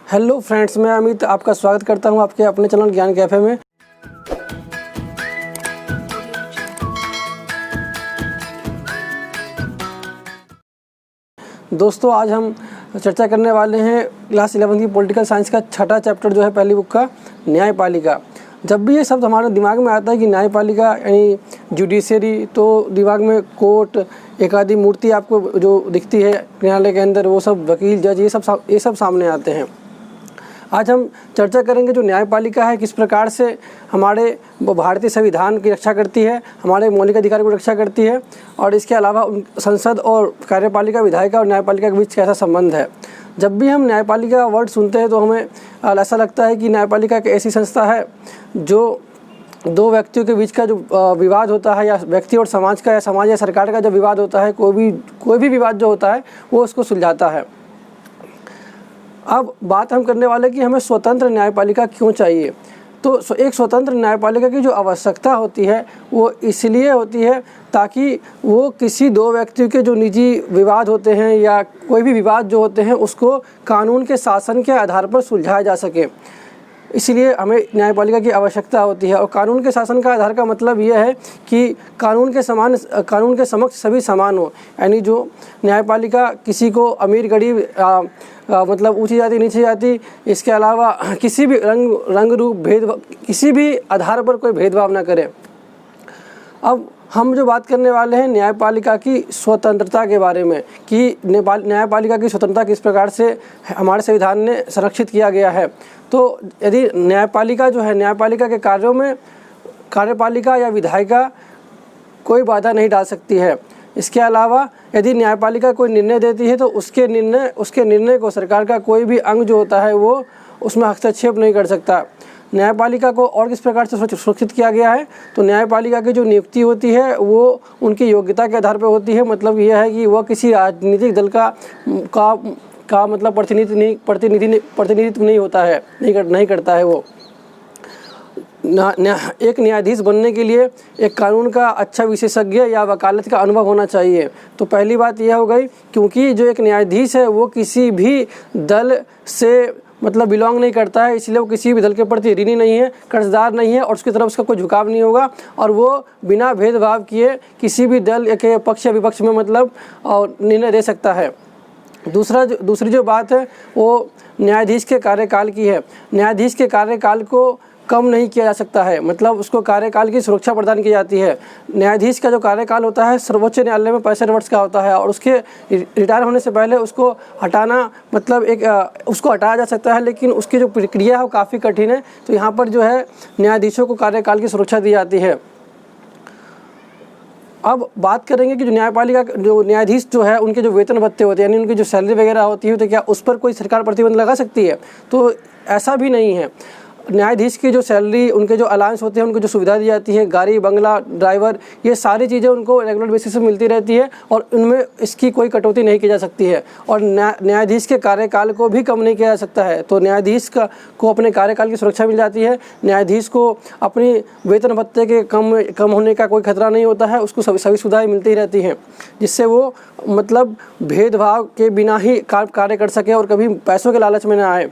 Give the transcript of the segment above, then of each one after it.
Hello friends, मैं अमित आपका स्वागत करता हूं आपके अपने चैनल ज्ञान कैफ़े में। दोस्तों, आज हम चर्चा करने वाले हैं क्लास 11 की पॉलिटिकल साइंस का छठा चैप्टर जो है पहली बुक का, न्यायपालिका। जब भी ये शब्द हमारे दिमाग में आता है कि न्यायपालिका यानी जुडिशरी, तो दिमाग में कोर्ट, एक आदि मूर्ति आपको जो दिखती है न्यायालय के अंदर, वो सब वकील, जज, ये सब सामने आते हैं। आज हम चर्चा करेंगे जो न्यायपालिका है किस प्रकार से हमारे भारतीय संविधान की रक्षा करती है, हमारे मौलिक अधिकार की रक्षा करती है, और इसके अलावा संसद और कार्यपालिका, विधायिका और न्यायपालिका के बीच कैसा संबंध है। जब भी हम न्यायपालिका वर्ड सुनते हैं तो हमें ऐसा लगता है कि न्यायपालिका एक ऐसी संस्था है जो दो व्यक्तियों के बीच का जो विवाद होता है, या व्यक्ति और समाज का, या समाज या सरकार का जो विवाद होता है, कोई भी विवाद जो होता है वो उसको सुलझाता है। अब बात हम करने वाले कि हमें स्वतंत्र न्यायपालिका क्यों चाहिए। तो एक स्वतंत्र न्यायपालिका की जो आवश्यकता होती है वो इसलिए होती है ताकि वो किसी दो व्यक्तियों के जो निजी विवाद होते हैं या कोई भी विवाद जो होते हैं उसको कानून के शासन के आधार पर सुलझाया जा सके। इसलिए हमें न्यायपालिका की आवश्यकता होती है। और कानून के शासन का आधार का मतलब यह है कि कानून के समक्ष सभी समान हो, यानी जो न्यायपालिका किसी को अमीर गरीब मतलब ऊंची जाति नीची जाति, इसके अलावा किसी भी रंग रूप भेदभाव, किसी भी आधार पर कोई भेदभाव ना करे। अब हम जो बात करने वाले हैं न्यायपालिका की स्वतंत्रता के बारे में कि न्यायपालिका की स्वतंत्रता किस प्रकार से हमारे संविधान ने संरक्षित किया गया है। तो यदि न्यायपालिका जो है, न्यायपालिका के कार्यों में कार्यपालिका या विधायिका कोई बाधा नहीं डाल सकती है। इसके अलावा यदि न्यायपालिका कोई निर्णय देती है तो उसके निर्णय को सरकार का कोई भी अंग जो होता है वो उसमें हस्तक्षेप नहीं कर सकता। न्यायपालिका को और किस प्रकार से सुरक्षित किया गया है, तो न्यायपालिका की जो नियुक्ति होती है वो उनकी योग्यता के आधार पर होती है। मतलब यह है कि वह किसी राजनीतिक दल का मतलब प्रतिनिधित्व नहीं होता है, नहीं करता है। वो एक न्यायाधीश बनने के लिए एक कानून का अच्छा विशेषज्ञ या वकालत का अनुभव होना चाहिए। तो पहली बात यह हो गई, क्योंकि जो एक न्यायाधीश है वो किसी भी दल से मतलब बिलोंग नहीं करता है, इसलिए वो किसी भी दल के प्रति ऋणी नहीं है, कर्जदार नहीं है, और उसकी तरफ उसका कोई झुकाव नहीं होगा, और वो बिना भेदभाव किए किसी भी दल के पक्ष या विपक्ष में मतलब निर्णय दे सकता है। दूसरी जो बात है वो न्यायाधीश के कार्यकाल की है। न्यायाधीश के कार्यकाल को कम नहीं किया जा सकता है, मतलब उसको कार्यकाल की सुरक्षा प्रदान की जाती है। न्यायाधीश का जो कार्यकाल होता है सर्वोच्च न्यायालय में 65 वर्ष का होता है, और उसके रिटायर होने से पहले उसको हटाना मतलब उसको हटाया जा सकता है, लेकिन उसकी जो प्रक्रिया है वो काफ़ी कठिन है। तो यहाँ पर जो है न्यायाधीशों को कार्यकाल की सुरक्षा दी जाती है। अब बात करेंगे कि जो न्यायाधीश जो है उनके जो वेतन भत्ते होते हैं, यानी उनकी जो सैलरी वगैरह होती है, तो क्या उस पर कोई सरकार प्रतिबंध लगा सकती है? तो ऐसा भी नहीं है। न्यायाधीश की जो सैलरी, उनके जो अलाउंस होते हैं, उनको जो सुविधा दी जाती है, गाड़ी, बंगला, ड्राइवर, ये सारी चीज़ें उनको रेगुलर बेसिस पे मिलती रहती है, और उनमें इसकी कोई कटौती नहीं की जा सकती है। और न्यायाधीश के कार्यकाल को भी कम नहीं किया जा सकता है। तो न्यायाधीश को अपने कार्यकाल की सुरक्षा मिल जाती है। न्यायाधीश को अपनी वेतन भत्ते के कम होने का कोई खतरा नहीं होता है, उसको सभी सुविधाएँ मिलती रहती हैं, जिससे वो मतलब भेदभाव के बिना ही कार्य कर सके और कभी पैसों के लालच में ना आए।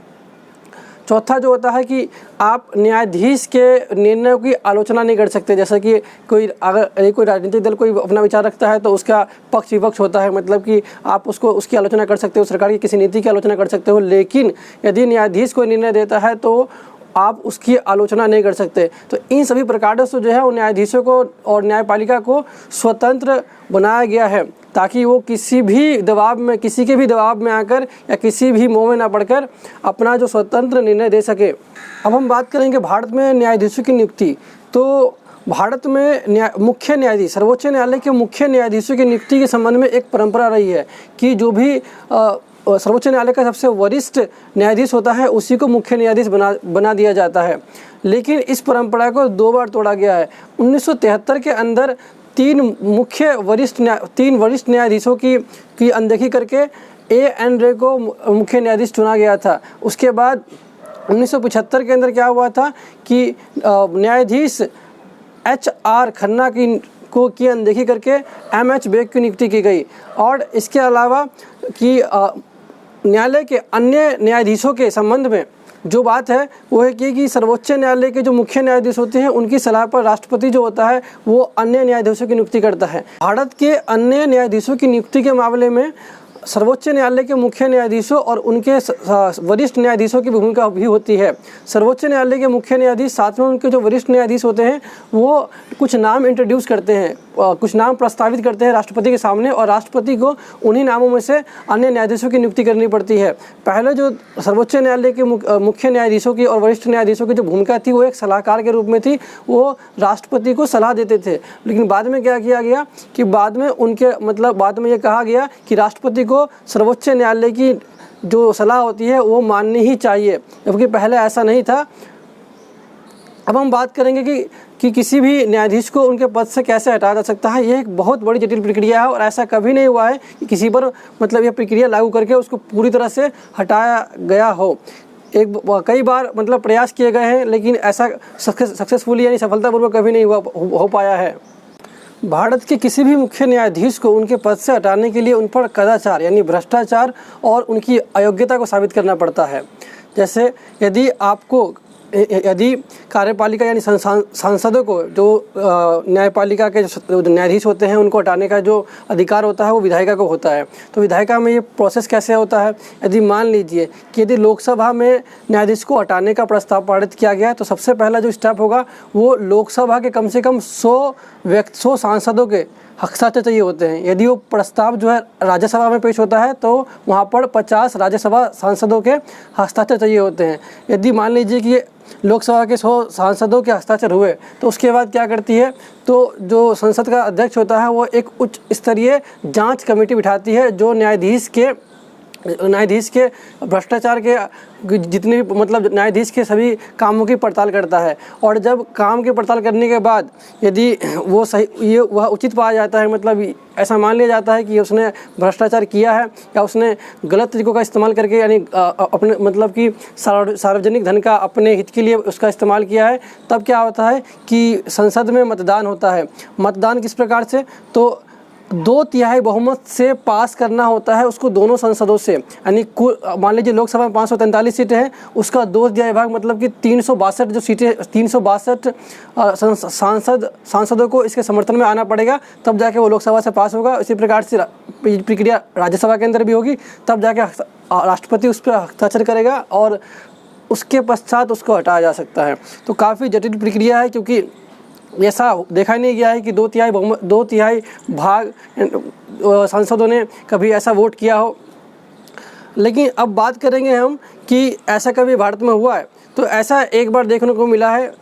चौथा जो होता है कि आप न्यायाधीश के निर्णयों की आलोचना नहीं कर सकते। जैसा कि अगर कोई राजनीतिक दल कोई अपना विचार रखता है तो उसका पक्ष विपक्ष होता है, मतलब कि आप उसकी आलोचना कर सकते हो, सरकार की किसी नीति की आलोचना कर सकते हो, लेकिन यदि न्यायाधीश कोई निर्णय देता है तो आप उसकी आलोचना नहीं कर सकते। तो इन सभी प्रकारों से जो है वो न्यायाधीशों को और न्यायपालिका को स्वतंत्र बनाया गया है, ताकि वो किसी के भी दबाव में आकर या किसी भी मोह में ना पड़कर अपना जो स्वतंत्र निर्णय दे सके। अब हम बात करेंगे भारत में न्यायाधीशों की नियुक्ति। तो भारत में मुख्य न्यायाधीश, सर्वोच्च न्यायालय के मुख्य न्यायाधीशों की नियुक्ति के संबंध में एक परंपरा रही है कि जो भी सर्वोच्च न्यायालय का सबसे वरिष्ठ न्यायाधीश होता है उसी को मुख्य न्यायाधीश बना दिया जाता है। लेकिन इस परंपरा को 2 बार तोड़ा गया है। 1973 के अंदर 3 वरिष्ठ न्यायाधीशों की अनदेखी करके A.N. रे को मुख्य न्यायाधीश चुना गया था। उसके बाद 1975 के अंदर क्या हुआ था कि न्यायाधीश H.R. खन्ना की अनदेखी करके M.H. बेग की नियुक्ति की गई। और इसके अलावा कि न्यायालय के अन्य न्यायाधीशों के संबंध में जो बात है वो है कि सर्वोच्च न्यायालय के जो मुख्य न्यायाधीश होते हैं उनकी सलाह पर राष्ट्रपति जो होता है वो अन्य न्यायाधीशों की नियुक्ति करता है। भारत के अन्य न्यायाधीशों की नियुक्ति के मामले में सर्वोच्च न्यायालय के मुख्य न्यायाधीशों और उनके वरिष्ठ न्यायाधीशों की भूमिका भी होती है। सर्वोच्च न्यायालय के मुख्य न्यायाधीश साथ में उनके जो वरिष्ठ न्यायाधीश होते हैं वो कुछ नाम इंट्रोड्यूस करते हैं, कुछ नाम प्रस्तावित करते हैं राष्ट्रपति के सामने, और राष्ट्रपति को उन्हीं नामों में से अन्य न्यायाधीशों की नियुक्ति करनी पड़ती है। पहले जो सर्वोच्च न्यायालय के मुख्य न्यायाधीशों की और वरिष्ठ न्यायाधीशों की जो भूमिका थी वो एक सलाहकार के रूप में थी, वो राष्ट्रपति को सलाह देते थे। लेकिन बाद में क्या किया गया कि बाद में ये कहा गया कि राष्ट्रपति को सर्वोच्च न्यायालय की जो सलाह होती है वो माननी ही चाहिए, जबकि पहले ऐसा नहीं था। अब हम बात करेंगे कि किसी भी न्यायाधीश को उनके पद से कैसे हटाया जा सकता है। यह एक बहुत बड़ी जटिल प्रक्रिया है और ऐसा कभी नहीं हुआ है कि किसी पर यह प्रक्रिया लागू करके उसको पूरी तरह से हटाया गया हो। कई बार प्रयास किए गए हैं, लेकिन ऐसा सक्सेसफुली यानी सफलतापूर्वक कभी नहीं हो पाया है। भारत के किसी भी मुख्य न्यायाधीश को उनके पद से हटाने के लिए उन पर कदाचार यानी भ्रष्टाचार और उनकी अयोग्यता को साबित करना पड़ता है। जैसे यदि कार्यपालिका यानी सांसदों को जो न्यायपालिका के जो न्यायाधीश होते हैं उनको हटाने का जो अधिकार होता है वो विधायिका को होता है। तो विधायिका में ये प्रोसेस कैसे होता है, यदि मान लीजिए कि यदि लोकसभा में न्यायाधीश को हटाने का प्रस्ताव पारित किया गया है तो सबसे पहला जो स्टेप होगा वो लोकसभा के कम से कम 100 सांसदों के हस्ताक्षर चाहिए होते हैं। यदि वो प्रस्ताव जो है राज्यसभा में पेश होता है तो वहाँ पर 50 राज्यसभा सांसदों के हस्ताक्षर चाहिए होते हैं। यदि मान लीजिए कि लोकसभा के 100 सांसदों के हस्ताक्षर हुए तो उसके बाद क्या करती है, तो जो संसद का अध्यक्ष होता है वो एक उच्च स्तरीय जांच कमेटी बिठाती है जो न्यायाधीश के भ्रष्टाचार के जितने भी न्यायाधीश के सभी कामों की पड़ताल करता है। और जब काम की पड़ताल करने के बाद यदि वह उचित पाया जाता है, ऐसा मान लिया जाता है कि उसने भ्रष्टाचार किया है या उसने गलत तरीकों का इस्तेमाल करके यानी अपने कि सार्वजनिक धन का अपने हित के लिए उसका इस्तेमाल किया है, तब क्या होता है कि संसद में मतदान होता है। मतदान किस प्रकार से, तो 2/3 बहुमत से पास करना होता है उसको दोनों संसदों से, यानी मान लीजिए लोकसभा में 543 सीटें हैं, उसका 2/3 भाग कि 362 जो सीटें 362 सांसदों को इसके समर्थन में आना पड़ेगा, तब जाके वो लोकसभा से पास होगा। इसी प्रकार से प्रक्रिया राज्यसभा के अंदर भी होगी, तब जाके राष्ट्रपति उस पर हस्ताक्षर करेगा और उसके पश्चात उसको हटाया जा सकता है। तो काफ़ी जटिल प्रक्रिया है, क्योंकि ऐसा देखा नहीं गया है कि 2/3 भाग सांसदों ने कभी ऐसा वोट किया हो। लेकिन अब बात करेंगे हम कि ऐसा कभी भारत में हुआ है, तो ऐसा एक बार देखने को मिला है।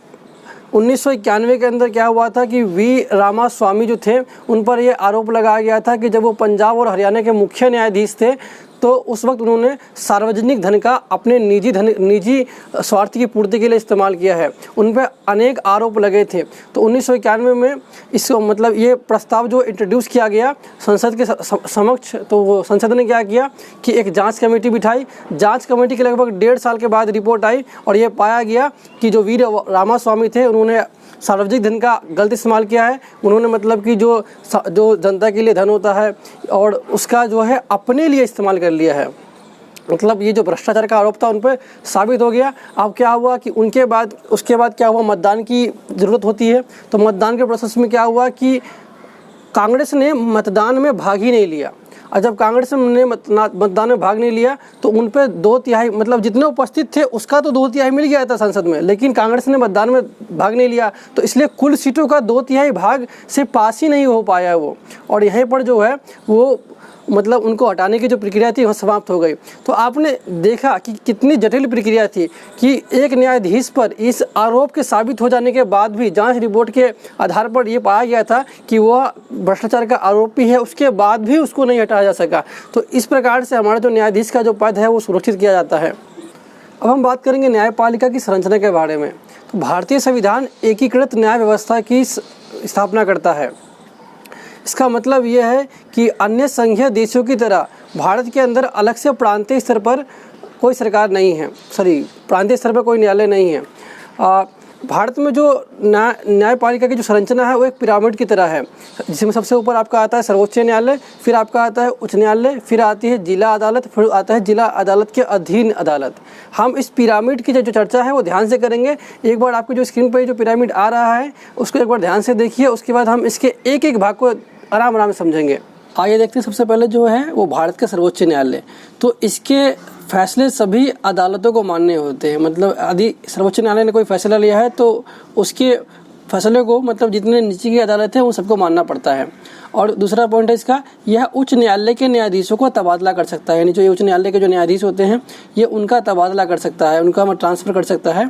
1991 के अंदर क्या हुआ था कि वी रामास्वामी जो थे उन पर यह आरोप लगाया गया था कि जब वो पंजाब और हरियाणा के मुख्य न्यायाधीश थे तो उस वक्त उन्होंने सार्वजनिक धन का अपने निजी स्वार्थ की पूर्ति के लिए इस्तेमाल किया है। उन पर अनेक आरोप लगे थे। तो 1991 में इसको ये प्रस्ताव जो इंट्रोड्यूस किया गया संसद के समक्ष, तो वो संसद ने क्या किया कि एक जांच कमेटी बिठाई। जांच कमेटी के लगभग 1.5 साल के बाद रिपोर्ट आई और ये पाया गया कि जो वी रामास्वामी थे उन्होंने सार्वजनिक धन का गलत इस्तेमाल किया है। उन्होंने कि जो जनता के लिए धन होता है और उसका जो है अपने लिए इस्तेमाल कर लिया है। ये जो भ्रष्टाचार का आरोप था उन पर साबित हो गया। अब क्या हुआ कि उसके बाद क्या हुआ, मतदान की ज़रूरत होती है। तो मतदान के प्रोसेस में क्या हुआ कि कांग्रेस ने मतदान में भाग ही नहीं लिया। और जब कांग्रेस ने मतदान में भाग नहीं लिया तो उन पर 2/3 जितने उपस्थित थे उसका तो 2/3 मिल गया था संसद में, लेकिन कांग्रेस ने मतदान में भाग नहीं लिया, तो इसलिए कुल सीटों का 2/3 भाग से पास ही नहीं हो पाया वो। और यहीं पर जो है वो उनको हटाने की जो प्रक्रिया थी वह समाप्त हो गई। तो आपने देखा कि कितनी जटिल प्रक्रिया थी कि एक न्यायाधीश पर इस आरोप के साबित हो जाने के बाद भी जांच रिपोर्ट के आधार पर ये पाया गया था कि वह भ्रष्टाचार का आरोपी है, उसके बाद भी उसको नहीं हटाया जा सका। तो इस प्रकार से हमारा जो न्यायाधीश का जो पद है वो सुरक्षित किया जाता है। अब हम बात करेंगे न्यायपालिका की संरचना के बारे में। तो भारतीय संविधान एकीकृत न्याय व्यवस्था की स्थापना करता है। इसका मतलब ये है कि अन्य संघीय देशों की तरह भारत के अंदर अलग से प्रांतीय स्तर पर कोई सरकार नहीं है, प्रांतीय स्तर पर कोई न्यायालय नहीं है। भारत में जो न्यायपालिका की जो संरचना है वो एक पिरामिड की तरह है, जिसमें सबसे ऊपर आपका आता है सर्वोच्च न्यायालय, फिर आपका आता है उच्च न्यायालय, फिर आती है जिला अदालत, फिर आता है जिला अदालत के अधीन अदालत। हम इस पिरामिड की जो चर्चा है वो ध्यान से करेंगे। एक बार आपकी जो स्क्रीन पर जो पिरामिड आ रहा है उसको एक बार ध्यान से देखिए, उसके बाद हम इसके एक एक भाग को आराम आराम से समझेंगे। आइए देखते हैं सबसे पहले जो है वो भारत का सर्वोच्च न्यायालय। तो इसके फैसले सभी अदालतों को मान्य होते हैं। मतलब यदि सर्वोच्च न्यायालय ने कोई फैसला लिया है तो उसके फैसले को मतलब जितने नीचे की अदालत है वो सबको मानना पड़ता है। और दूसरा पॉइंट है इसका, यह उच्च न्यायालय के न्यायाधीशों को तबादला कर सकता है, यानी जो ये उच्च न्यायालय के जो न्यायाधीश होते हैं ये उनका तबादला कर सकता है, उनका ट्रांसफ़र कर सकता है,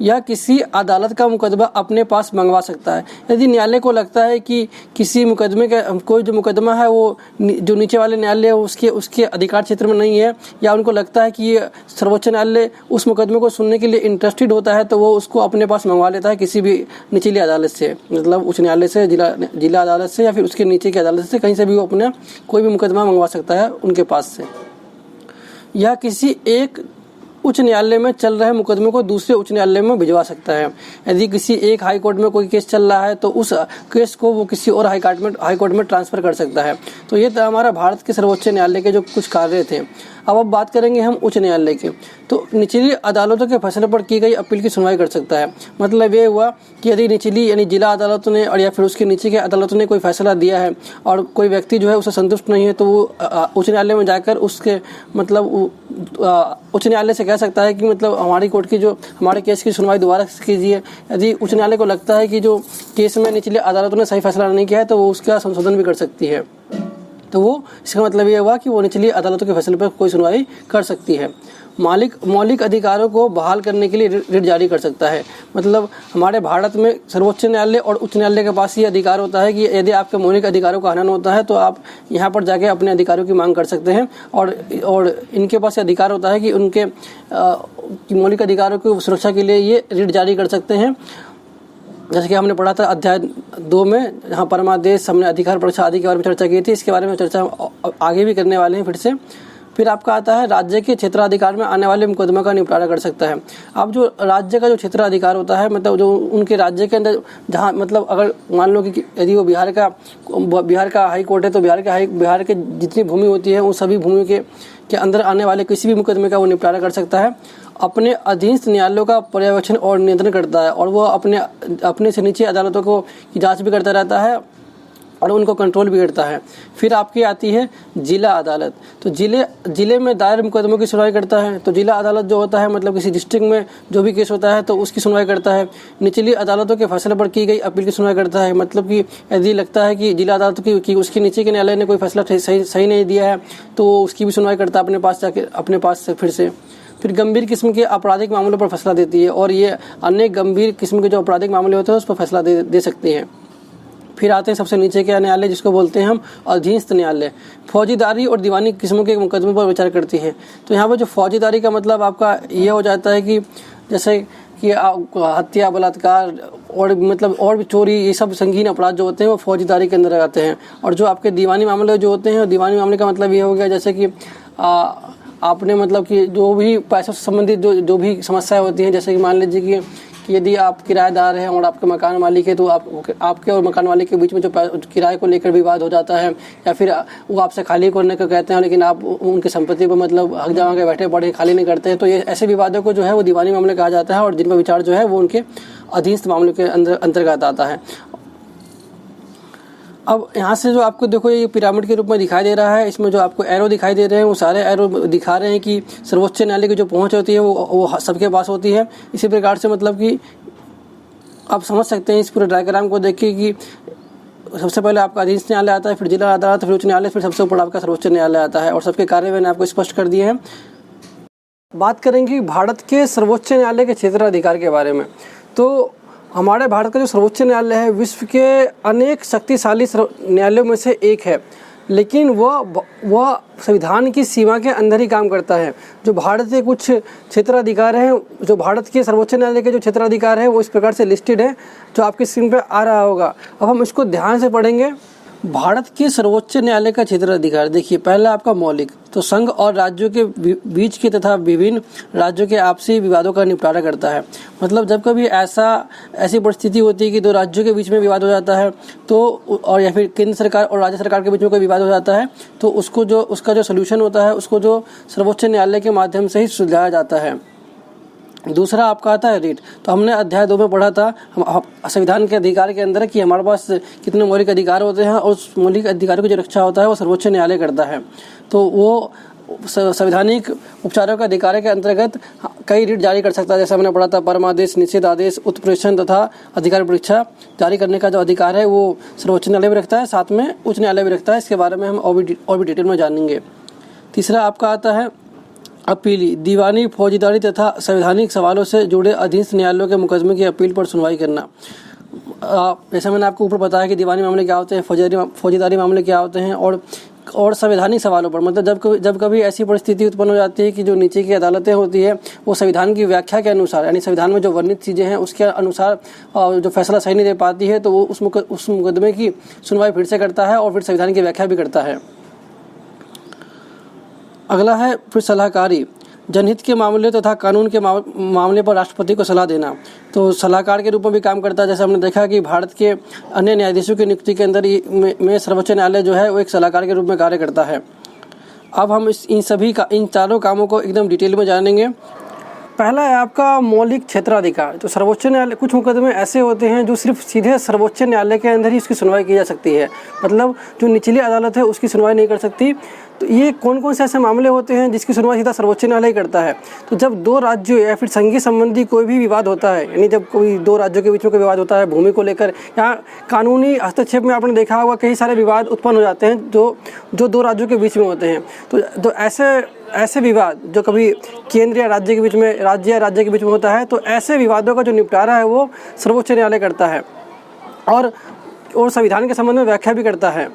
या किसी अदालत का मुकदमा अपने पास मंगवा सकता है। यदि न्यायालय को लगता है कि किसी मुकदमे का कोई जो मुकदमा है वो जो नीचे वाले न्यायालय है उसके अधिकार क्षेत्र में नहीं है, या उनको लगता है कि ये सर्वोच्च न्यायालय उस मुकदमे को सुनने के लिए इंटरेस्टेड होता है, तो वो उसको अपने पास मंगवा लेता है किसी भी निचली अदालत से, मतलब उच्च न्यायालय से, जिला अदालत से, या फिर उसके नीचे की अदालत से, कहीं से भी वो अपना कोई भी मुकदमा मंगवा सकता है उनके पास से। या किसी एक उच्च न्यायालय में चल रहे मुकदमे को दूसरे उच्च न्यायालय में भिजवा सकता है। यदि किसी एक हाई कोर्ट में कोई केस चल रहा है तो उस केस को वो किसी और हाई कोर्ट में ट्रांसफ़र कर सकता है। तो ये था हमारा भारत के सर्वोच्च न्यायालय के जो कुछ कार्य थे। अब बात करेंगे हम उच्च न्यायालय के। तो निचली अदालतों के फैसले पर की गई अपील की सुनवाई कर सकता है। मतलब ये हुआ कि यदि निचली यानी जिला अदालतों ने और या फिर उसके नीचे के अदालतों ने कोई फैसला दिया है और कोई व्यक्ति जो है उससे संतुष्ट नहीं है, तो वो उच्च न्यायालय में जाकर उसके मतलब उच्च न्यायालय से कह सकता है कि मतलब हमारी कोर्ट की जो हमारे केस की सुनवाई दोबारा कीजिए। यदि उच्च न्यायालय को लगता है कि जो केस में निचली अदालतों ने सही फैसला नहीं किया है तो वो उसका संशोधन भी कर सकती है। तो वो इसका मतलब ये हुआ कि वो निचली अदालतों के फैसले पर कोई सुनवाई कर सकती है। मौलिक अधिकारों को बहाल करने के लिए रिट जारी कर सकता है। मतलब हमारे भारत में सर्वोच्च न्यायालय और उच्च न्यायालय के पास ये अधिकार होता है कि यदि आपके मौलिक अधिकारों का हनन होता है तो आप यहाँ पर जाके अपने अधिकारों की मांग कर सकते हैं। और इनके पास ये अधिकार होता है कि उनके मौलिक अधिकारों की सुरक्षा के लिए ये रिट जारी कर सकते हैं। जैसे कि हमने पढ़ा था अध्याय 2 में, जहाँ परमादेश हमने अधिकार परीक्षा आदि के बारे में चर्चा की थी। इसके बारे में चर्चा आगे भी करने वाले हैं फिर से। फिर आपका आता है राज्य के क्षेत्राधिकार में आने वाले मुकदमा का निपटारा कर सकता है। अब जो राज्य का जो क्षेत्राधिकार होता है, मतलब जो उनके राज्य के अंदर जहाँ मतलब अगर मान लो कि यदि वो बिहार का हाई कोर्ट है तो बिहार के जितनी भूमि होती है उन सभी भूमि के अंदर आने वाले किसी भी मुकदमे का वो निपटारा कर सकता है। अपने अधीनस्थ न्यायालयों का पर्यवेक्षण और नियंत्रण करता है और वो अपने से नीचे अदालतों को की जांच भी करता रहता है और उनको कंट्रोल भी करता है। फिर आपकी आती है जिला अदालत। तो जिले में दायर मुकदमों की सुनवाई करता है। तो जिला अदालत जो होता है मतलब किसी डिस्ट्रिक्ट में जो भी केस होता है तो उसकी सुनवाई करता है। निचली अदालतों के फैसले पर की गई अपील की सुनवाई करता है। मतलब कि यदि लगता है कि जिला अदालत की उसके नीचे के न्यायालय ने कोई फैसला सही नहीं दिया है तो उसकी भी सुनवाई करता है अपने पास से फिर गंभीर किस्म के आपराधिक मामलों पर फैसला देती है और ये अन्य गंभीर किस्म के जो आपराधिक मामले होते हैं उस पर फैसला दे सकते हैं। फिर आते हैं सबसे नीचे के न्यायालय जिसको बोलते हैं हम अधीनस्थ न्यायालय। फौजीदारी और दीवानी किस्मों के मुकदमों पर विचार करती है। तो यहाँ पर जो फौजीदारी का मतलब आपका ये हो जाता है कि जैसे कि हत्या, बलात्कार और मतलब और भी चोरी, ये सब संगीन अपराध जो होते हैं वो फौजीदारी के अंदर आते हैं। और जो आपके दीवानी मामले जो होते हैं, दीवानी मामले का मतलब ये हो गया जैसे कि आपने मतलब कि जो भी पैसों से संबंधित जो भी समस्याएं होती हैं, जैसे कि मान लीजिए कि यदि आप किराएदार हैं और आपके मकान मालिक है तो आपके और मकान मालिक के बीच में जो किराए को लेकर विवाद हो जाता है, या फिर वो आपसे खाली करने को कहते हैं लेकिन आप उनकी संपत्ति पर मतलब हक जमा के बैठे पड़े खाली नहीं करते हैं, तो ये ऐसे विवादों को जो है वो दीवानी मामले कहा जाता है और जिनका विचार जो है वो उनके अधीनस्थ मामले के अंतर्गत आता है। अब यहाँ से जो आपको देखो ये पिरामिड के रूप में दिखाई दे रहा है, इसमें जो आपको एरो दिखाई दे रहे हैं वो सारे एरो दिखा रहे हैं कि सर्वोच्च न्यायालय की जो पहुंच होती है वो सबके पास होती है। इसी प्रकार से मतलब कि आप समझ सकते हैं इस पूरे डायग्राम को देख के कि सबसे पहले आपका अधीनस्थ न्यायालय आता है, फिर जिला अदालत, फिर उच्च न्यायालय, फिर सबसे ऊपर आपका सर्वोच्च न्यायालय आता है और सबके कार्य मैंने आपको स्पष्ट कर दिए हैं। बात करेंगे भारत के सर्वोच्च न्यायालय के क्षेत्राधिकार के बारे में। तो हमारे भारत का जो सर्वोच्च न्यायालय है विश्व के अनेक शक्तिशाली न्यायालयों में से एक है, लेकिन वह संविधान की सीमा के अंदर ही काम करता है। जो भारत के कुछ क्षेत्राधिकार हैं, जो भारत के सर्वोच्च न्यायालय के जो क्षेत्राधिकार है वो इस प्रकार से लिस्टेड है जो आपकी स्क्रीन पर आ रहा होगा। अब हम इसको ध्यान से पढ़ेंगे भारत के सर्वोच्च न्यायालय का क्षेत्राधिकार देखिए, पहला आपका मौलिक, तो संघ और राज्यों के बीच के तथा विभिन्न राज्यों के आपसी विवादों का निपटारा करता है। मतलब जब कभी ऐसी परिस्थिति होती है कि दो राज्यों के बीच में विवाद हो जाता है तो, और या फिर केंद्र सरकार और राज्य सरकार के बीच में कोई विवाद हो जाता है तो उसका जो सोल्यूशन होता है उसको जो सर्वोच्च न्यायालय के माध्यम से ही सुलझाया जाता है। दूसरा आपका आता है रिट। तो हमने अध्याय 2 में पढ़ा था संविधान के अधिकार के अंदर कि हमारे पास कितने मौलिक अधिकार होते हैं और उस मौलिक अधिकारों की जो रक्षा होता है वो सर्वोच्च न्यायालय करता है। तो वो संवैधानिक उपचारों के अधिकार के अंतर्गत कई रिट जारी कर सकता है। जैसे हमने पढ़ा था परमादेश, निषेध आदेश, उत्प्रेषण तथा अधिकार परीक्षा जारी करने का जो अधिकार है वो सर्वोच्च न्यायालय भी रखता है, साथ में उच्च न्यायालय भी रखता है। इसके बारे में हम और भी डिटेल में जानेंगे। तीसरा आपका आता है अपीली, दीवानी, फौजदारी तथा संवैधानिक सवालों से जुड़े अधीनस्थ न्यायालयों के मुकदमे की अपील पर सुनवाई करना। जैसे मैंने आपको ऊपर बताया कि दीवानी मामले क्या होते हैं, फौजदारी मामले क्या होते हैं, और संवैधानिक सवालों पर मतलब जब कभी ऐसी परिस्थिति उत्पन्न हो जाती है कि जो नीचे की अदालतें होती है वो संविधान की व्याख्या के अनुसार, यानी संविधान में जो वर्णित चीज़ें हैं उसके अनुसार जो फैसला सही नहीं दे पाती है तो वो उस मुकदमे की सुनवाई फिर से करता है और फिर संविधान की व्याख्या भी करता है। अगला है फिर सलाहकारी, जनहित के मामले तथा कानून के मामले पर राष्ट्रपति को सलाह देना। तो सलाहकार के रूप में भी काम करता है। जैसे हमने देखा कि भारत के अन्य न्यायाधीशों की नियुक्ति के अंदर में सर्वोच्च न्यायालय जो है वो एक सलाहकार के रूप में कार्य करता है। अब हम इन चारों कामों को एकदम डिटेल में जानेंगे। पहला है आपका मौलिक क्षेत्राधिकार। तो सर्वोच्च न्यायालय, कुछ मुकदमे ऐसे होते हैं जो सिर्फ सीधे सर्वोच्च न्यायालय के अंदर ही उसकी सुनवाई की जा सकती है, मतलब जो निचली अदालत है उसकी सुनवाई नहीं कर सकती। तो ये कौन कौन से ऐसे मामले होते हैं जिसकी सुनवाई सीधा सर्वोच्च न्यायालय करता है? तो जब दो राज्यों या फिर संघीय संबंधी कोई भी विवाद होता है, यानी जब कोई दो राज्यों के बीच में कोई विवाद होता है भूमि को लेकर, या कानूनी हस्तक्षेप में आपने देखा होगा कई सारे विवाद उत्पन्न हो जाते हैं जो दो राज्यों के बीच में होते हैं। तो ऐसे विवाद जो कभी केंद्र या राज्य के बीच में, राज्य या राज्य के बीच में होता है, तो ऐसे विवादों का जो निपटारा है वो सर्वोच्च न्यायालय करता है और संविधान के संबंध में व्याख्या भी करता है।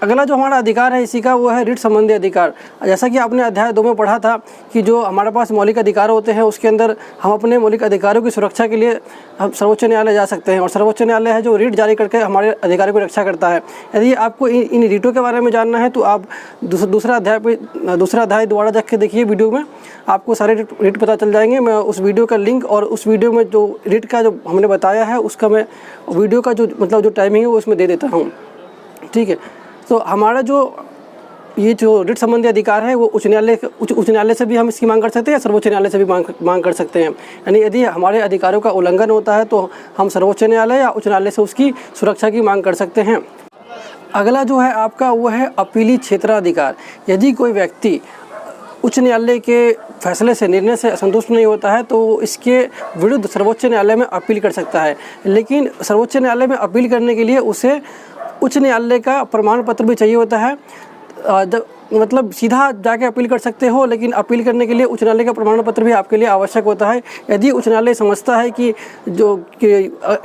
अगला जो हमारा अधिकार है इसी का वो है रिट संबंधी अधिकार। जैसा कि आपने अध्याय 2 में पढ़ा था कि जो हमारे पास मौलिक अधिकार होते हैं उसके अंदर हम अपने मौलिक अधिकारों की सुरक्षा के लिए हम सर्वोच्च न्यायालय जा सकते हैं, और सर्वोच्च न्यायालय है जो रिट जारी करके हमारे अधिकारों की रक्षा करता है। यदि आपको इन रिटों के बारे में जानना है तो आप दूसरा अध्याय दोबारा देख के देखिए वीडियो में, आपको सारे रिट पता चल जाएंगे। मैं उस वीडियो का लिंक और उस वीडियो में जो रिट का जो हमने बताया है उसका मैं वीडियो का जो टाइमिंग है वो उसमें दे देता हूँ, ठीक है। तो हमारा जो रिट संबंधी अधिकार है वो उच्च न्यायालय से भी हम इसकी मांग कर सकते हैं, सर्वोच्च न्यायालय से भी मांग कर सकते हैं। यानी यदि हमारे अधिकारों का उल्लंघन होता है तो हम सर्वोच्च न्यायालय या उच्च न्यायालय से उसकी सुरक्षा की मांग कर सकते हैं। अगला जो है आपका वो है अपीली क्षेत्राधिकार। यदि कोई व्यक्ति उच्च न्यायालय के फैसले से, निर्णय से असंतुष्ट नहीं होता है तो इसके विरुद्ध सर्वोच्च न्यायालय में अपील कर सकता है। लेकिन सर्वोच्च न्यायालय में अपील करने के लिए उसे उच्च न्यायालय का प्रमाण पत्र भी चाहिए होता है। मतलब सीधा जाके अपील कर सकते हो, लेकिन अपील करने के लिए उच्च न्यायालय का प्रमाण पत्र भी आपके लिए आवश्यक होता है। यदि उच्च न्यायालय समझता है कि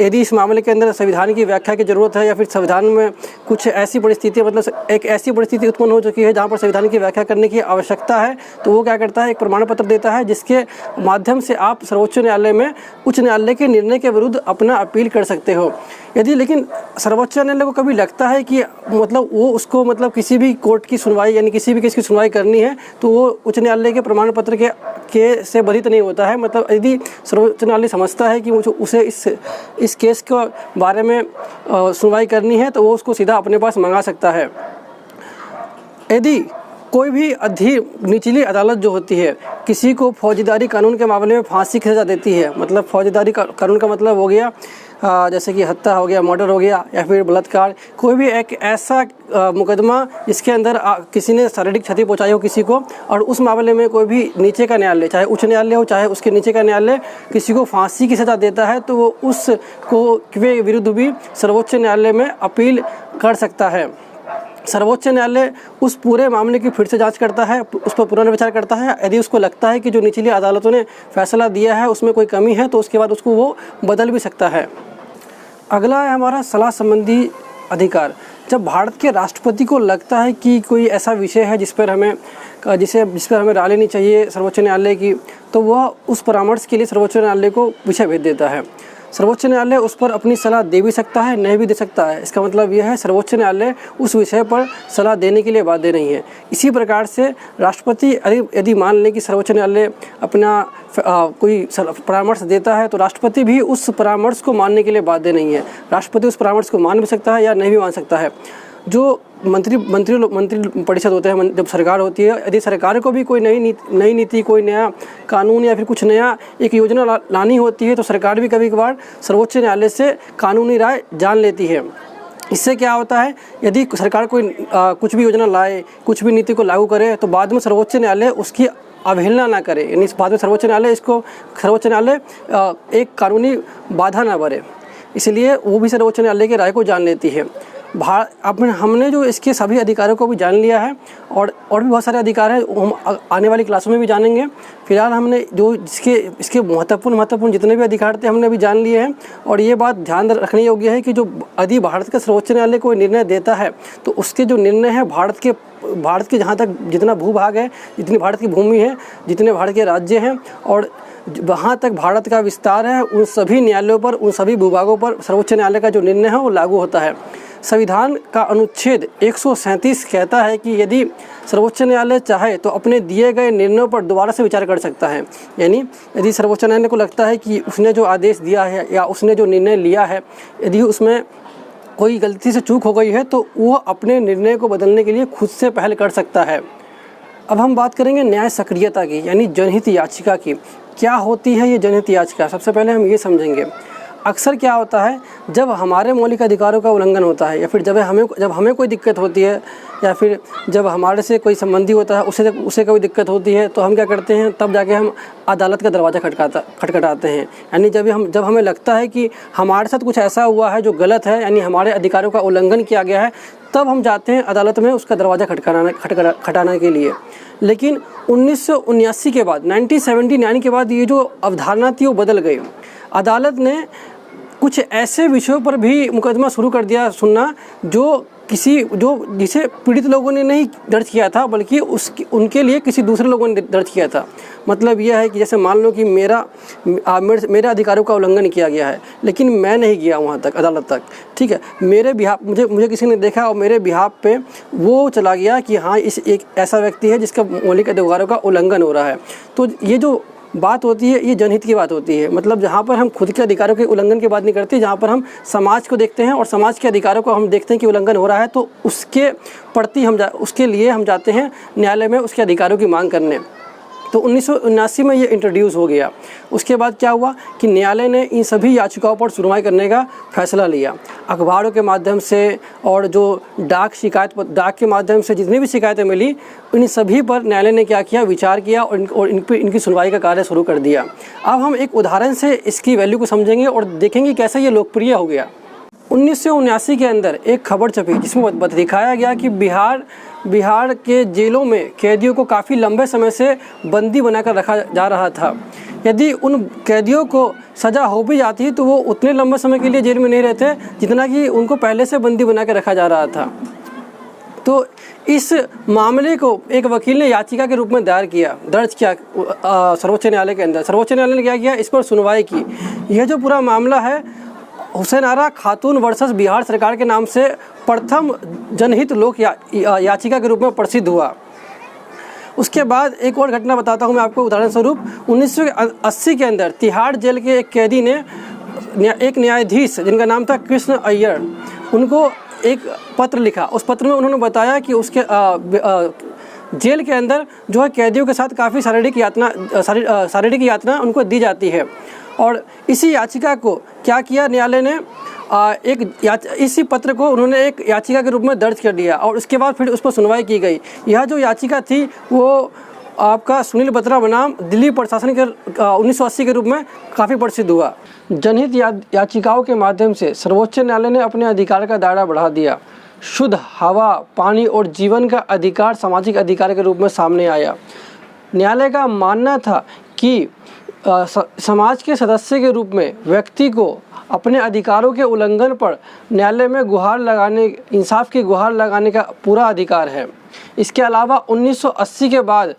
यदि इस मामले के अंदर संविधान की व्याख्या की ज़रूरत है या फिर संविधान में कुछ ऐसी परिस्थिति, मतलब एक ऐसी परिस्थिति उत्पन्न हो चुकी है जहाँ पर संविधान की व्याख्या करने की आवश्यकता है, तो वो क्या करता है, एक प्रमाण पत्र देता है जिसके माध्यम से आप सर्वोच्च न्यायालय में उच्च न्यायालय के निर्णय के विरुद्ध अपना अपील कर सकते हो। यदि लेकिन सर्वोच्च न्यायालय को कभी लगता है कि मतलब वो उसको मतलब किसी भी कोर्ट की सुनवाई यानी किसी भी केस की सुनवाई करनी है तो वो उच्च न्यायालय के प्रमाण पत्र के से बाधित नहीं होता है। मतलब यदि सर्वोच्च न्यायालय समझता है कि उसे इस केस के बारे में सुनवाई करनी है तो वो उसको सीधा अपने पास मंगा सकता है। यदि कोई भी निचली अदालत जो होती है किसी को फौजदारी कानून के मामले में फांसी की सज़ा देती है, मतलब फौजदारी कानून का मतलब हो गया जैसे कि हत्या हो गया, मर्डर हो गया या फिर बलात्कार, कोई भी एक ऐसा मुकदमा जिसके अंदर किसी ने शारीरिक क्षति पहुंचाई हो किसी को, और उस मामले में कोई भी नीचे का न्यायालय, चाहे उच्च न्यायालय हो चाहे उसके नीचे का न्यायालय, किसी को फांसी की सज़ा देता है तो वो उसको के विरुद्ध भी सर्वोच्च न्यायालय में अपील कर सकता है। सर्वोच्च न्यायालय उस पूरे मामले की फिर से जांच करता है, उस पर पुनर्विचार करता है। यदि उसको लगता है कि जो निचली अदालतों ने फैसला दिया है उसमें कोई कमी है तो उसके बाद उसको वो बदल भी सकता है। अगला है हमारा सलाह संबंधी अधिकार। जब भारत के राष्ट्रपति को लगता है कि कोई ऐसा विषय है जिस पर हमें राय लेनी चाहिए सर्वोच्च न्यायालय की, तो वह उस परामर्श के लिए सर्वोच्च न्यायालय को विषय भेज देता है। सर्वोच्च न्यायालय उस पर अपनी सलाह दे भी सकता है, नहीं भी दे सकता है। इसका मतलब यह है सर्वोच्च न्यायालय उस विषय पर सलाह देने के लिए बाध्य नहीं है। इसी प्रकार से राष्ट्रपति यदि मान लें कि सर्वोच्च न्यायालय अपना कोई परामर्श देता है तो राष्ट्रपति भी उस परामर्श को मानने के लिए बाध्य नहीं है। राष्ट्रपति उस परामर्श को मान भी सकता है या नहीं भी मान सकता है। जो मंत्री परिषद होते हैं, जब सरकार होती है, यदि सरकार को भी कोई नई नीति, कोई नया कानून या फिर कुछ नया एक योजना लानी होती है तो सरकार भी कभी कभार सर्वोच्च न्यायालय से कानूनी राय जान लेती है। इससे क्या होता है, यदि सरकार कोई कुछ भी योजना लाए, कुछ भी नीति को लागू करे तो बाद में सर्वोच्च न्यायालय उसकी अवहेलना ना करे, यानी इस बाद में सर्वोच्च न्यायालय एक कानूनी बाधा ना बने, इसलिए वो भी सर्वोच्च न्यायालय की राय को जान लेती है। हमने जो इसके सभी अधिकारों को भी जान लिया है और भी बहुत सारे अधिकार हैं, हम आने वाली क्लासों में भी जानेंगे। फिलहाल हमने जो इसके महत्वपूर्ण जितने भी अधिकार थे हमने भी जान लिए हैं। और ये बात ध्यान रखने योग्य है कि जो यदि भारत का सर्वोच्च न्यायालय कोई निर्णय देता है तो उसके जो निर्णय है भारत के जहाँ तक जितना भूभाग है, जितनी भारत की भूमि है, जितने भारत के राज्य हैं और वहाँ तक भारत का विस्तार है, उन सभी न्यायालयों पर, उन सभी भूभागों पर सर्वोच्च न्यायालय का जो निर्णय है वो लागू होता है। संविधान का अनुच्छेद 137 कहता है कि यदि सर्वोच्च न्यायालय चाहे तो अपने दिए गए निर्णयों पर दोबारा से विचार कर सकता है। यानी यदि सर्वोच्च न्यायालय को लगता है कि उसने जो आदेश दिया है या उसने जो निर्णय लिया है, यदि उसमें कोई गलती से चूक हो गई है तो वो अपने निर्णय को बदलने के लिए खुद से पहल कर सकता है। अब हम बात करेंगे न्याय सक्रियता की, यानी जनहित याचिका की। क्या होती है ये जनहित याचिका? सबसे पहले हम ये समझेंगे। अक्सर क्या होता है, जब हमारे मौलिक अधिकारों का उल्लंघन होता है या फिर जब हमें कोई दिक्कत होती है या फिर जब हमारे से कोई संबंधी होता है उसे कोई दिक्कत होती है तो हम क्या करते हैं, तब जाके हम अदालत का दरवाज़ा खटखटाते हैं। यानी जब हमें लगता है कि हमारे साथ कुछ ऐसा हुआ है जो गलत है, यानी हमारे अधिकारों का उल्लंघन किया गया है, तब हम जाते हैं अदालत में उसका दरवाज़ा खटखटाने के लिए। लेकिन 1979 के बाद, 1979 के बाद ये जो अवधारणा थी वो बदल गई। अदालत ने कुछ ऐसे विषयों पर भी मुकदमा शुरू कर दिया सुनना जिसे पीड़ित लोगों ने नहीं दर्ज किया था, बल्कि उनके लिए किसी दूसरे लोगों ने दर्ज किया था। मतलब यह है कि जैसे मान लो कि मेरे अधिकारों का उल्लंघन किया गया है, लेकिन मैं नहीं गया वहाँ तक, अदालत तक, ठीक है। मेरे बिहाफ मुझे किसी ने देखा और मेरे बिहाफ पे वो चला गया कि हाँ, एक ऐसा व्यक्ति है जिसका मौलिक अधिकारों का उल्लंघन हो रहा है। तो ये जो बात होती है ये जनहित की बात होती है। मतलब जहाँ पर हम खुद के अधिकारों के उल्लंघन की बात नहीं करते, जहाँ पर हम समाज को देखते हैं और समाज के अधिकारों को हम देखते हैं कि उल्लंघन हो रहा है, तो उसके प्रति उसके लिए हम जाते हैं न्यायालय में उसके अधिकारों की मांग करने। तो 1979 में ये इंट्रोड्यूस हो गया। उसके बाद क्या हुआ कि न्यायालय ने इन सभी याचिकाओं पर सुनवाई करने का फैसला लिया। अखबारों के माध्यम से और जो डाक के माध्यम से जितनी भी शिकायतें मिली, इन सभी पर न्यायालय ने क्या किया, विचार किया और इनकी सुनवाई का कार्य शुरू कर दिया। अब हम एक उदाहरण से इसकी वैल्यू को समझेंगे और देखेंगे कैसे ये लोकप्रिय हो गया। 1979 के अंदर एक खबर छपी जिसमें दिखाया गया कि बिहार के जेलों में कैदियों को काफ़ी लंबे समय से बंदी बनाकर रखा जा रहा था। यदि उन कैदियों को सज़ा हो भी जाती तो वो उतने लंबे समय के लिए जेल में नहीं रहते जितना कि उनको पहले से बंदी बना कर रखा जा रहा था। तो इस मामले को एक वकील ने याचिका के रूप में दर्ज किया सर्वोच्च न्यायालय के अंदर। सर्वोच्च न्यायालय ने क्या किया, इस पर सुनवाई की। यह जो पूरा मामला है हुसैन आरा खातून वर्सेस बिहार सरकार के नाम से प्रथम जनहित लोक याचिका के रूप में प्रसिद्ध हुआ। उसके बाद एक और घटना बताता हूँ मैं आपको उदाहरण स्वरूप। 1980 के अंदर तिहाड़ जेल के एक कैदी ने एक न्यायाधीश जिनका नाम था कृष्ण अय्यर, उनको एक पत्र लिखा। उस पत्र में उन्होंने बताया कि उसके जेल के अंदर जो है कैदियों के साथ काफ़ी शारीरिक यातना उनको दी जाती है। और इसी याचिका को क्या किया न्यायालय ने, इसी पत्र को उन्होंने एक याचिका के रूप में दर्ज कर दिया और उसके बाद फिर उस पर सुनवाई की गई। यह जो याचिका थी वो आपका सुनील बत्रा बनाम दिल्ली प्रशासन के 1980 के रूप में काफ़ी प्रसिद्ध हुआ। जनहित याचिकाओं के माध्यम से सर्वोच्च न्यायालय ने अपने अधिकार का दायरा बढ़ा दिया। शुद्ध हवा, पानी और जीवन का अधिकार सामाजिक अधिकार के रूप में सामने आया। न्यायालय का मानना था कि समाज के सदस्य के रूप में व्यक्ति को अपने अधिकारों के उल्लंघन पर न्यायालय में गुहार लगाने, इंसाफ की गुहार लगाने का पूरा अधिकार है। इसके अलावा 1980 के बाद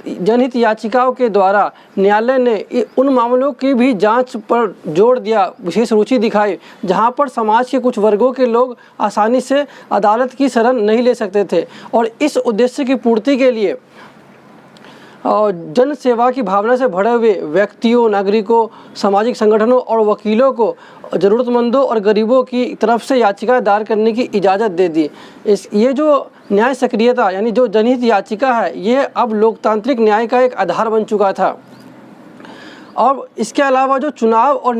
जनहित याचिकाओं के द्वारा न्यायालय ने उन मामलों की भी जांच पर जोर दिया, विशेष रुचि दिखाई जहां पर समाज के कुछ वर्गों के लोग आसानी से अदालत की शरण नहीं ले सकते थे, और इस उद्देश्य की पूर्ति के लिए और जन सेवा की भावना से भरे हुए व्यक्तियों, नागरिकों, सामाजिक संगठनों और वकीलों को ज़रूरतमंदों और गरीबों की तरफ से याचिका दायर करने की इजाज़त दे दी। ये जो न्याय सक्रियता यानी जो जनहित याचिका है, ये अब लोकतांत्रिक न्याय का एक आधार बन चुका था। और इसके अलावा जो चुनाव को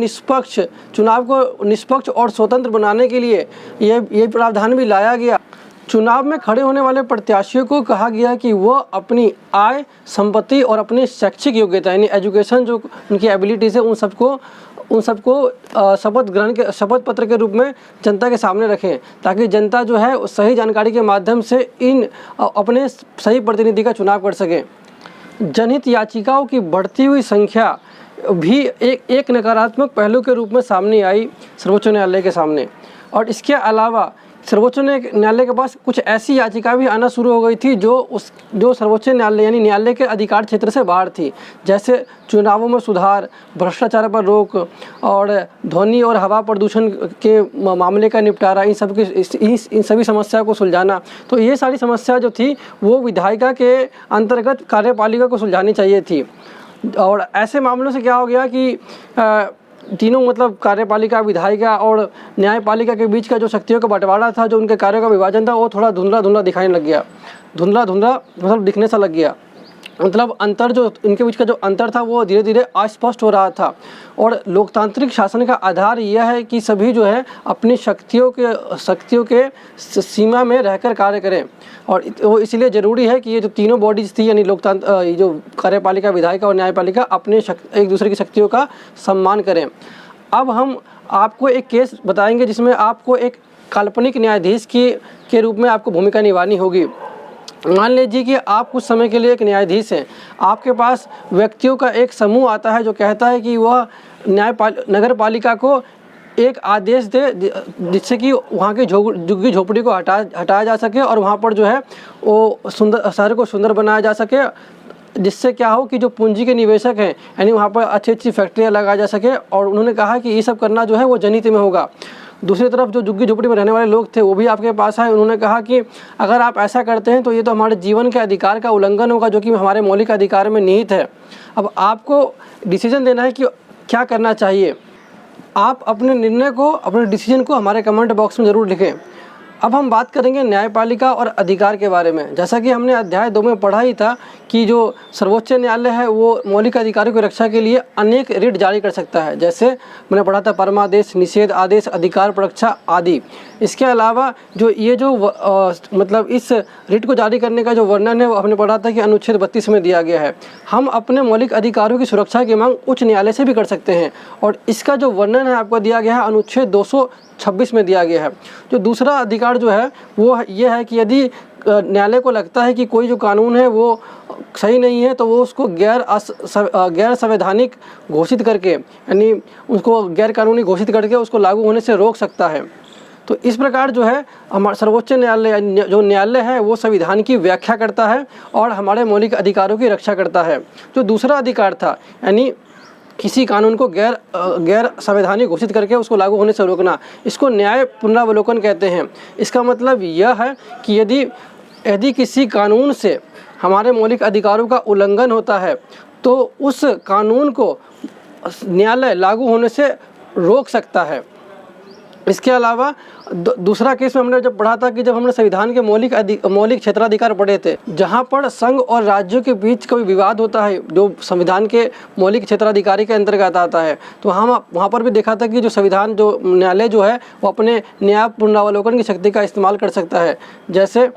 निष्पक्ष और स्वतंत्र बनाने के लिए ये प्रावधान भी लाया गया। चुनाव में खड़े होने वाले प्रत्याशियों को कहा गया कि वह अपनी आय, संपत्ति और अपनी शैक्षिक योग्यता यानी एजुकेशन, जो उनकी एबिलिटीज़ है, उन सबको शपथ पत्र के रूप में जनता के सामने रखें, ताकि जनता जो है सही जानकारी के माध्यम से अपने सही प्रतिनिधि का चुनाव कर सके। जनहित याचिकाओं की बढ़ती हुई संख्या भी एक नकारात्मक पहलू के रूप में सामने आई सर्वोच्च न्यायालय के सामने। और इसके अलावा सर्वोच्च न्यायालय के पास कुछ ऐसी याचिका भी आना शुरू हो गई थी जो सर्वोच्च न्यायालय यानी न्यायालय के अधिकार क्षेत्र से बाहर थी, जैसे चुनावों में सुधार, भ्रष्टाचार पर रोक और ध्वनि और हवा प्रदूषण के मामले का निपटारा, इन सभी समस्या को सुलझाना। तो ये सारी समस्या जो थी वो विधायिका के अंतर्गत कार्यपालिका को सुलझानी चाहिए थी। और ऐसे मामलों से क्या हो गया कि तीनों मतलब कार्यपालिका, विधायिका और न्यायपालिका के बीच का जो शक्तियों का बंटवारा था, जो उनके कार्यों का विभाजन था, वो थोड़ा धुंधला दिखाने लग गया। धुंधला मतलब दिखने सा लग गया। मतलब इनके बीच का जो अंतर था वो धीरे धीरे अस्पष्ट हो रहा था। और लोकतांत्रिक शासन का आधार यह है कि सभी जो है अपनी शक्तियों के सीमा में रहकर कार्य करें। और वो इसलिए ज़रूरी है कि ये जो तीनों बॉडीज़ थी यानी ये जो कार्यपालिका, विधायिका और न्यायपालिका अपने एक दूसरे की शक्तियों का सम्मान करें। अब हम आपको एक केस बताएंगे जिसमें आपको एक काल्पनिक न्यायाधीश के रूप में आपको भूमिका निभानी होगी। मान लीजिए कि आप कुछ समय के लिए एक न्यायाधीश हैं। आपके पास व्यक्तियों का एक समूह आता है जो कहता है कि वह नगर पालिका को एक आदेश दे जिससे कि वहाँ की झुग्गी झोपड़ी को हटाया जा सके और वहाँ पर जो है वो शहर को सुंदर बनाया जा सके, जिससे क्या हो कि जो पूंजी के निवेशक हैं यानी वहाँ पर अच्छी फैक्ट्रियाँ लगाया जा सके। और उन्होंने कहा कि ये सब करना जो है वो जनहित में होगा। दूसरी तरफ जो झुग्गी झोपड़ी में रहने वाले लोग थे वो भी आपके पास आए। उन्होंने कहा कि अगर आप ऐसा करते हैं तो ये तो हमारे जीवन के अधिकार का उल्लंघन होगा, जो कि हमारे मौलिक अधिकार में निहित है। अब आपको डिसीजन देना है कि क्या करना चाहिए। आप अपने निर्णय को, अपने डिसीजन को हमारे कमेंट बॉक्स में ज़रूर लिखें। अब हम बात करेंगे न्यायपालिका और अधिकार के बारे में। जैसा कि हमने अध्याय 2 में पढ़ा ही था कि जो सर्वोच्च न्यायालय है वो मौलिक अधिकारों की रक्षा के लिए अनेक रिट जारी कर सकता है। जैसे मैंने पढ़ा था परमादेश, निषेध आदेश, अधिकार परीक्षा आदि। इसके अलावा मतलब इस रिट को जारी करने का जो वर्णन है वो हमने पढ़ा था कि अनुच्छेद 32 में दिया गया है। हम अपने मौलिक अधिकारों की सुरक्षा की मांग उच्च न्यायालय से भी कर सकते हैं, और इसका जो वर्णन है आपको दिया गया है अनुच्छेद 226 में दिया गया है। जो दूसरा अधिकार जो है वो ये है कि यदि न्यायालय को लगता है कि कोई जो कानून है वो सही नहीं है तो वो उसको गैर संवैधानिक घोषित करके यानी उसको गैर कानूनी घोषित करके उसको लागू होने से रोक सकता है। तो इस प्रकार जो है हमारा सर्वोच्च न्यायालय जो न्यायालय है वो संविधान की व्याख्या करता है और हमारे मौलिक अधिकारों की रक्षा करता है। जो दूसरा अधिकार था यानी किसी कानून को गैर संवैधानिक घोषित करके उसको लागू होने से रोकना, इसको न्याय पुनरावलोकन कहते हैं। इसका मतलब यह है कि यदि किसी कानून से हमारे मौलिक अधिकारों का उल्लंघन होता है तो उस कानून को न्यायालय लागू होने से रोक सकता है। इसके अलावा दूसरा केस में हमने जब पढ़ा था कि जब हमने संविधान के मौलिक क्षेत्राधिकार पढ़े थे, जहां पर संघ और राज्यों के बीच कोई विवाद होता है जो संविधान के मौलिक क्षेत्राधिकारी के अंतर्गत आता है, तो हम वहां पर भी देखा था कि जो न्यायालय जो है वो अपने न्याय पुनरावलोकन की शक्ति का इस्तेमाल कर सकता है। जैसे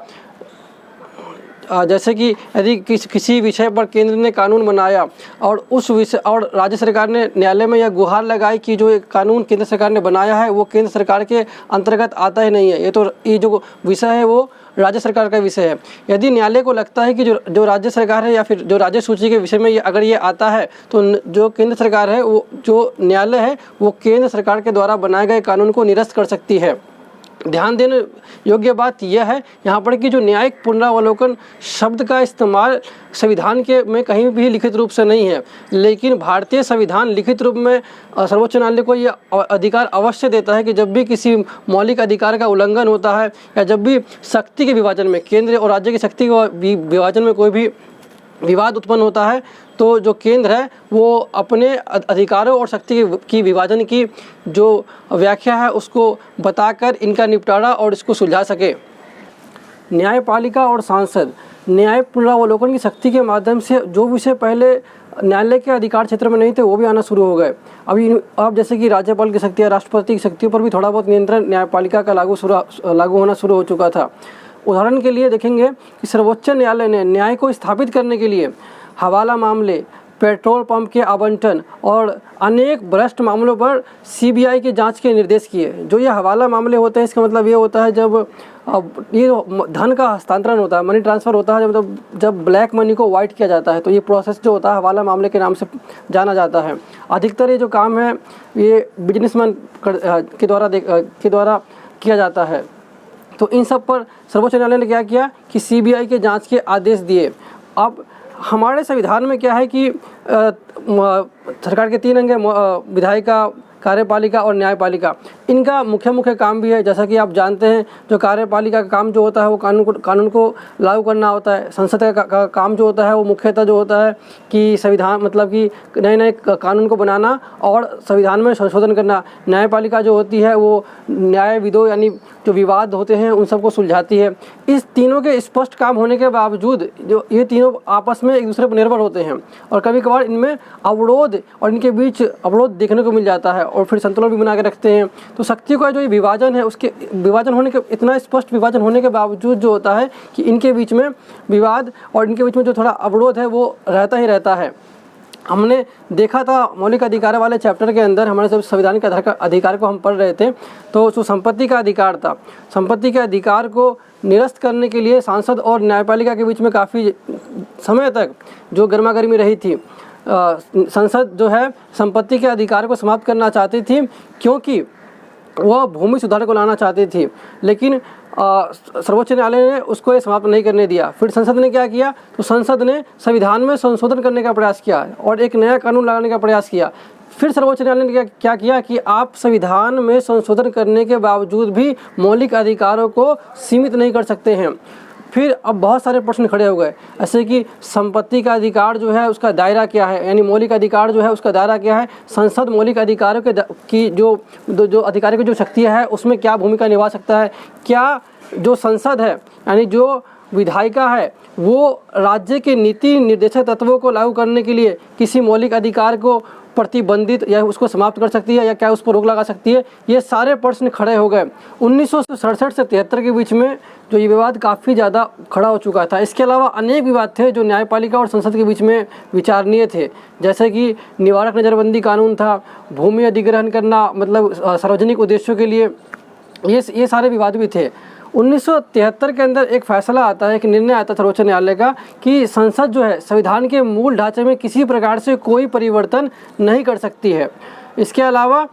जैसे कि यदि किसी विषय पर केंद्र ने कानून बनाया और उस विषय और राज्य सरकार ने न्यायालय में यह गुहार लगाई कि जो एक कानून केंद्र सरकार ने बनाया है वो केंद्र सरकार के अंतर्गत आता ही नहीं है, ये जो विषय है वो राज्य सरकार का विषय है। यदि न्यायालय को लगता है कि जो राज्य सरकार है या फिर जो राज्य सूची के विषय में ये अगर ये आता है तो जो केंद्र सरकार है वो जो न्यायालय है वो केंद्र सरकार के द्वारा बनाए गए कानून को निरस्त कर सकती है। ध्यान देने योग्य बात यह है यहाँ पर कि जो न्यायिक पुनरावलोकन शब्द का इस्तेमाल संविधान के में कहीं भी लिखित रूप से नहीं है, लेकिन भारतीय संविधान लिखित रूप में सर्वोच्च न्यायालय को ये अधिकार अवश्य देता है कि जब भी किसी मौलिक अधिकार का उल्लंघन होता है या जब भी शक्ति के विभाजन में, केंद्र और राज्य की शक्ति के विभाजन में कोई भी विवाद उत्पन्न होता है तो जो केंद्र है वो अपने अधिकारों और शक्ति की विभाजन की जो व्याख्या है उसको बताकर इनका निपटारा और इसको सुलझा सके। न्यायपालिका और सांसद न्याय पुनरावलोकन की शक्ति के माध्यम से जो विषय पहले न्यायालय के अधिकार क्षेत्र में नहीं थे वो भी आना शुरू हो गए। अब जैसे कि राज्यपाल की शक्ति या राष्ट्रपति की शक्तियों पर भी थोड़ा बहुत नियंत्रण न्यायपालिका का लागू होना शुरू हो चुका था। उदाहरण के लिए देखेंगे कि सर्वोच्च न्यायालय ने न्याय को स्थापित करने के लिए हवाला मामले, पेट्रोल पंप के आवंटन और अनेक भ्रष्ट मामलों पर सीबीआई की जांच के निर्देश किए। जो ये हवाला मामले होते हैं इसका मतलब ये होता है जब ये धन का हस्तांतरण होता है, मनी ट्रांसफ़र होता है, जब ब्लैक मनी को वाइट किया जाता है तो ये प्रोसेस जो होता है हवाला मामले के नाम से जाना जाता है। अधिकतर ये जो काम है ये बिजनेसमैन के द्वारा किया जाता है। तो इन सब पर सर्वोच्च न्यायालय ने क्या किया कि सीबीआई के जांच के आदेश दिए। अब हमारे संविधान में क्या है कि सरकार के 3 अंग हैं, विधायिका, कार्यपालिका और न्यायपालिका। इनका मुख्य काम भी है। जैसा कि आप जानते हैं जो कार्यपालिका का काम जो होता है वो कानून को लागू करना होता है। संसद का काम जो होता है वो मुख्यतः जो होता है कि संविधान मतलब कि नए कानून को बनाना और संविधान में संशोधन करना। न्यायपालिका जो होती है वो न्याय विदों यानी जो विवाद होते हैं उन सबको सुलझाती है। इस तीनों के स्पष्ट काम होने के बावजूद जो ये तीनों आपस में एक दूसरे पर निर्भर होते हैं और कभी कभार इनमें अवरोध और इनके बीच अवरोध देखने को मिल जाता है और फिर संतुलन भी बना के रखते हैं। तो शक्ति का जो ये विभाजन है उसके विभाजन होने के इतना स्पष्ट विभाजन होने के बावजूद जो होता है कि इनके बीच में विवाद और इनके बीच में जो थोड़ा अवरोध है वो रहता ही रहता है। हमने देखा था मौलिक अधिकार वाले चैप्टर के अंदर हमारे जब संविधान के अधिकार को हम पढ़ रहे थे तो जो संपत्ति का अधिकार था, संपत्ति के अधिकार को निरस्त करने के लिए सांसद और न्यायपालिका के बीच में काफ़ी समय तक जो गर्मागर्मी रही थी। संसद जो है संपत्ति के अधिकार को समाप्त करना चाहती थी क्योंकि वह भूमि सुधार को लाना चाहती थी, लेकिन सर्वोच्च न्यायालय ने उसको ये समाप्त नहीं करने दिया। फिर संसद ने क्या किया तो संसद ने संविधान में संशोधन करने का प्रयास किया और एक नया कानून लाने का प्रयास किया। फिर सर्वोच्च न्यायालय ने क्या किया कि आप संविधान में संशोधन करने के बावजूद भी मौलिक अधिकारों को सीमित नहीं कर सकते हैं। फिर अब बहुत सारे प्रश्न खड़े हो गए, ऐसे कि संपत्ति का अधिकार जो है उसका दायरा क्या है, यानी मौलिक अधिकार जो है उसका दायरा क्या है, संसद मौलिक अधिकारों की जो अधिकारों की जो शक्ति है उसमें क्या भूमिका निभा सकता है, क्या जो संसद है यानी जो विधायिका है वो राज्य के नीति निर्देशक तत्वों को लागू करने के लिए किसी मौलिक अधिकार को प्रतिबंधित या उसको समाप्त कर सकती है या क्या उस पर रोक लगा सकती है। ये सारे प्रश्न खड़े हो गए। 1967 से 73 के बीच में जो ये विवाद काफ़ी ज़्यादा खड़ा हो चुका था। इसके अलावा अनेक विवाद थे जो न्यायपालिका और संसद के बीच में विचारणीय थे, जैसे कि निवारक नज़रबंदी कानून था, भूमि अधिग्रहण करना मतलब सार्वजनिक उद्देश्यों के लिए, ये सारे विवाद भी थे। 1973 के अंदर एक फैसला आता है, एक निर्णय आता है सर्वोच्च न्यायालय का कि संसद जो है संविधान के मूल ढांचे में किसी प्रकार से कोई परिवर्तन नहीं कर सकती है। इसके अलावा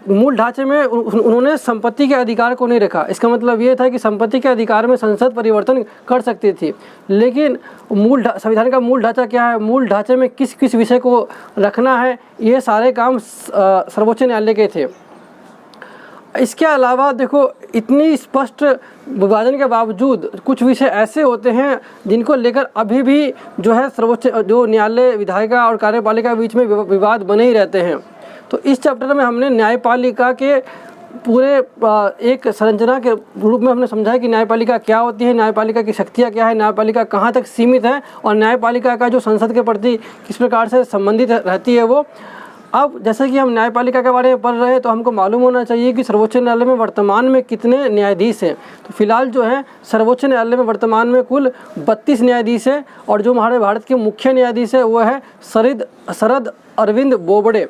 मूल ढांचे में उन्होंने संपत्ति के अधिकार को नहीं रखा। इसका मतलब ये था कि संपत्ति के अधिकार में संसद परिवर्तन कर सकती थी, लेकिन संविधान का मूल ढांचा क्या है, मूल ढांचे में किस किस विषय को रखना है, ये सारे काम सर्वोच्च न्यायालय के थे। इसके अलावा देखो इतनी स्पष्ट विभाजन के बावजूद कुछ विषय ऐसे होते हैं जिनको लेकर अभी भी जो है सर्वोच्च जो न्यायालय विधायिका और कार्यपालिका के बीच में विवाद बने ही रहते हैं। तो इस चैप्टर में हमने न्यायपालिका के पूरे एक संरचना के रूप में हमने समझा है कि न्यायपालिका क्या होती है, न्यायपालिका की शक्तियाँ क्या है, न्यायपालिका कहाँ तक सीमित है और न्यायपालिका का जो संसद के प्रति किस प्रकार से संबंधित रहती है वो। अब जैसे कि हम न्यायपालिका के बारे में पढ़ रहे हैं तो हमको मालूम होना चाहिए कि सर्वोच्च न्यायालय में वर्तमान में कितने न्यायाधीश हैं। तो फिलहाल जो है सर्वोच्च न्यायालय में वर्तमान में कुल 32 न्यायाधीश है, और जो हमारे भारत के मुख्य न्यायाधीश है वो है शरद अरविंद बोबडे।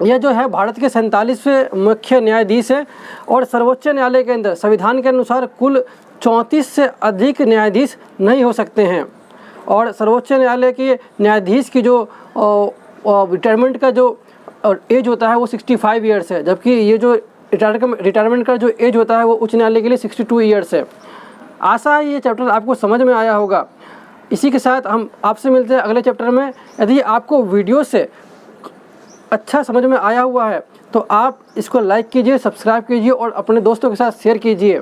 यह जो है भारत के 47वें मुख्य न्यायाधीश है। और सर्वोच्च न्यायालय के अंदर संविधान के अनुसार कुल 34 से अधिक न्यायाधीश नहीं हो सकते हैं। और सर्वोच्च न्यायालय के न्यायाधीश की जो रिटायरमेंट का जो एज होता है वो 65 ईयर्स है, जबकि ये जो रिटायरमेंट का जो एज होता है वो उच्च न्यायालय के लिए 62 ईयर्स है। आशा है ये चैप्टर आपको समझ में आया होगा। इसी के साथ हम आपसे मिलते हैं अगले चैप्टर में। यदि आपको वीडियो से अच्छा समझ में आया हुआ है तो आप इसको लाइक कीजिए, सब्सक्राइब कीजिए और अपने दोस्तों के साथ शेयर कीजिए।